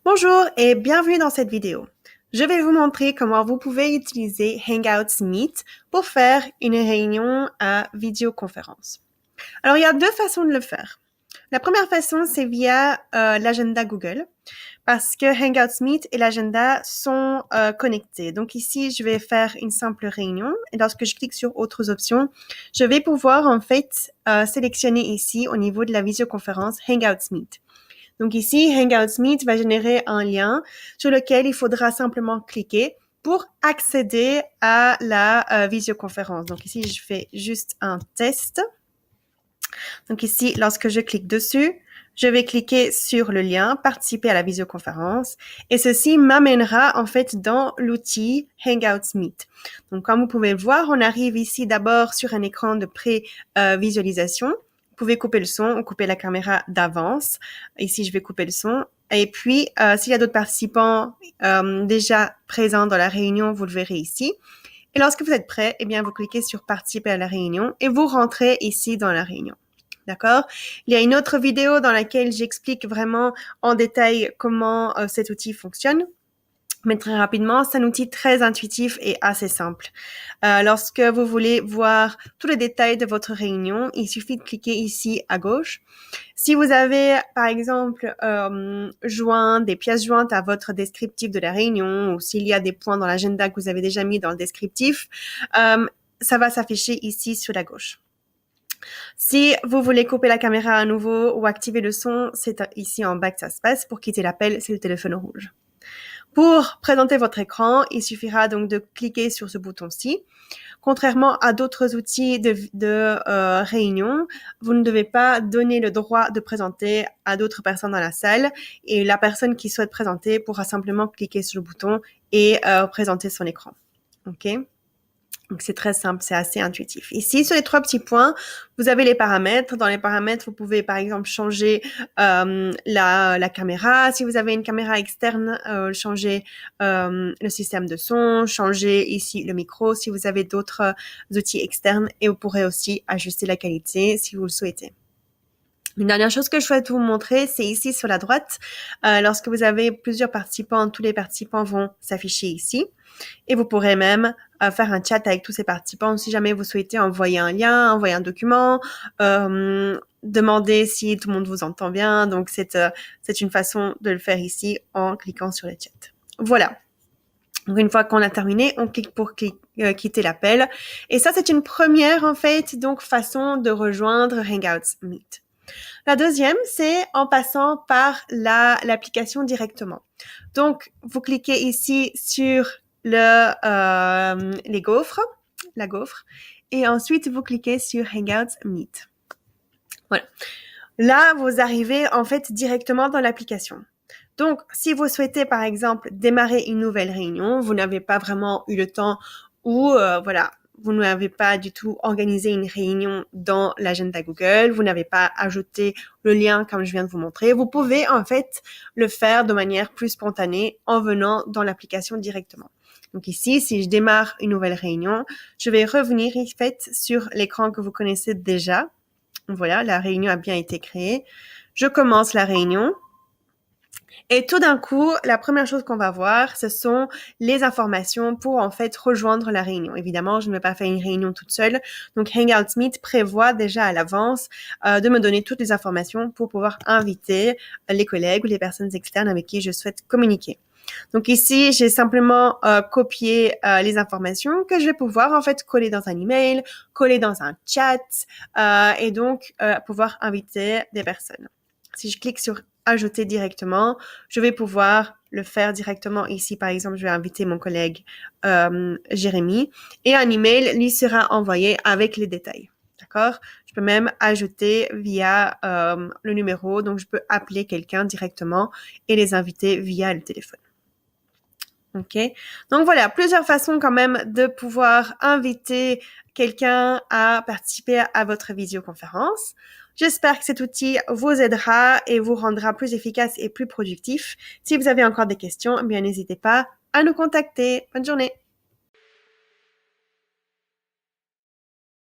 Bonjour et bienvenue dans cette vidéo. Je vais vous montrer comment vous pouvez utiliser Hangouts Meet pour faire une réunion à vidéoconférence. Alors, il y a deux façons de le faire. La première façon, c'est via l'agenda Google parce que Hangouts Meet et l'agenda sont connectés. Donc ici, je vais faire une simple réunion et lorsque je clique sur autres options, je vais pouvoir en fait sélectionner ici au niveau de la visioconférence Hangouts Meet. Donc ici, Hangouts Meet va générer un lien sur lequel il faudra simplement cliquer pour accéder à la visioconférence. Donc ici, je fais juste un test. Donc ici, lorsque je clique dessus, je vais cliquer sur le lien « Participer à la visioconférence » et ceci m'amènera en fait dans l'outil Hangouts Meet. Donc comme vous pouvez le voir, on arrive ici d'abord sur un écran de pré-visualisation. Vous pouvez couper le son ou couper la caméra d'avance. Ici, je vais couper le son. Et puis, s'il y a d'autres participants déjà présents dans la réunion, vous le verrez ici. Et lorsque vous êtes prêt, eh bien, vous cliquez sur « Participer à la réunion » et vous rentrez ici dans la réunion. D'accord? Il y a une autre vidéo dans laquelle j'explique vraiment en détail comment cet outil fonctionne. Mais très rapidement, c'est un outil très intuitif et assez simple. Lorsque vous voulez voir tous les détails de votre réunion, il suffit de cliquer ici à gauche. Si vous avez, par exemple, joint des pièces jointes à votre descriptif de la réunion ou s'il y a des points dans l'agenda que vous avez déjà mis dans le descriptif, ça va s'afficher ici sur la gauche. Si vous voulez couper la caméra à nouveau ou activer le son, c'est ici en bas que ça se passe. Pour quitter l'appel, c'est le téléphone rouge. Pour présenter votre écran, il suffira donc de cliquer sur ce bouton-ci. Contrairement à d'autres outils de réunion, vous ne devez pas donner le droit de présenter à d'autres personnes dans la salle et la personne qui souhaite présenter pourra simplement cliquer sur le bouton et présenter son écran. OK? Donc, c'est très simple, c'est assez intuitif. Ici, sur les trois petits points, vous avez les paramètres. Dans les paramètres, vous pouvez, par exemple, changer la caméra. Si vous avez une caméra externe, changer le système de son, changer ici le micro si vous avez d'autres outils externes et vous pourrez aussi ajuster la qualité si vous le souhaitez. Une dernière chose que je souhaite vous montrer, c'est ici sur la droite. Lorsque vous avez plusieurs participants, tous les participants vont s'afficher ici. Et vous pourrez même faire un chat avec tous ces participants si jamais vous souhaitez envoyer un lien, envoyer un document, demander si tout le monde vous entend bien. Donc, c'est une façon de le faire ici en cliquant sur le chat. Voilà. Donc, une fois qu'on a terminé, on clique pour quitter l'appel. Et ça, c'est une première, en fait, donc, façon de rejoindre Hangouts Meet. La deuxième, c'est en passant par l'application directement. Donc, vous cliquez ici sur les gaufres, la gaufre, et ensuite vous cliquez sur Hangouts Meet. Voilà. Là, vous arrivez en fait directement dans l'application. Donc, si vous souhaitez par exemple démarrer une nouvelle réunion, vous n'avez pas vraiment eu le temps ou voilà, vous n'avez pas du tout organisé une réunion dans l'agenda Google, vous n'avez pas ajouté le lien comme je viens de vous montrer, vous pouvez en fait le faire de manière plus spontanée en venant dans l'application directement. Donc ici, si je démarre une nouvelle réunion, je vais revenir en fait sur l'écran que vous connaissez déjà. Voilà, la réunion a bien été créée. Je commence la réunion. Et tout d'un coup, la première chose qu'on va voir, ce sont les informations pour en fait rejoindre la réunion. Évidemment, je ne vais pas faire une réunion toute seule. Donc, Hangouts Meet prévoit déjà à l'avance de me donner toutes les informations pour pouvoir inviter les collègues ou les personnes externes avec qui je souhaite communiquer. Donc ici, j'ai simplement copié les informations que je vais pouvoir en fait coller dans un email, coller dans un chat et donc pouvoir inviter des personnes. Si je clique sur ajouter directement, je vais pouvoir le faire directement ici. Par exemple, je vais inviter mon collègue Jérémy et un email lui sera envoyé avec les détails. D'accord? Je peux même ajouter via le numéro, donc je peux appeler quelqu'un directement et les inviter via le téléphone. OK? Donc voilà, plusieurs façons quand même de pouvoir inviter quelqu'un à participer à votre visioconférence. J'espère que cet outil vous aidera et vous rendra plus efficace et plus productif. Si vous avez encore des questions, eh bien n'hésitez pas à nous contacter. Bonne journée!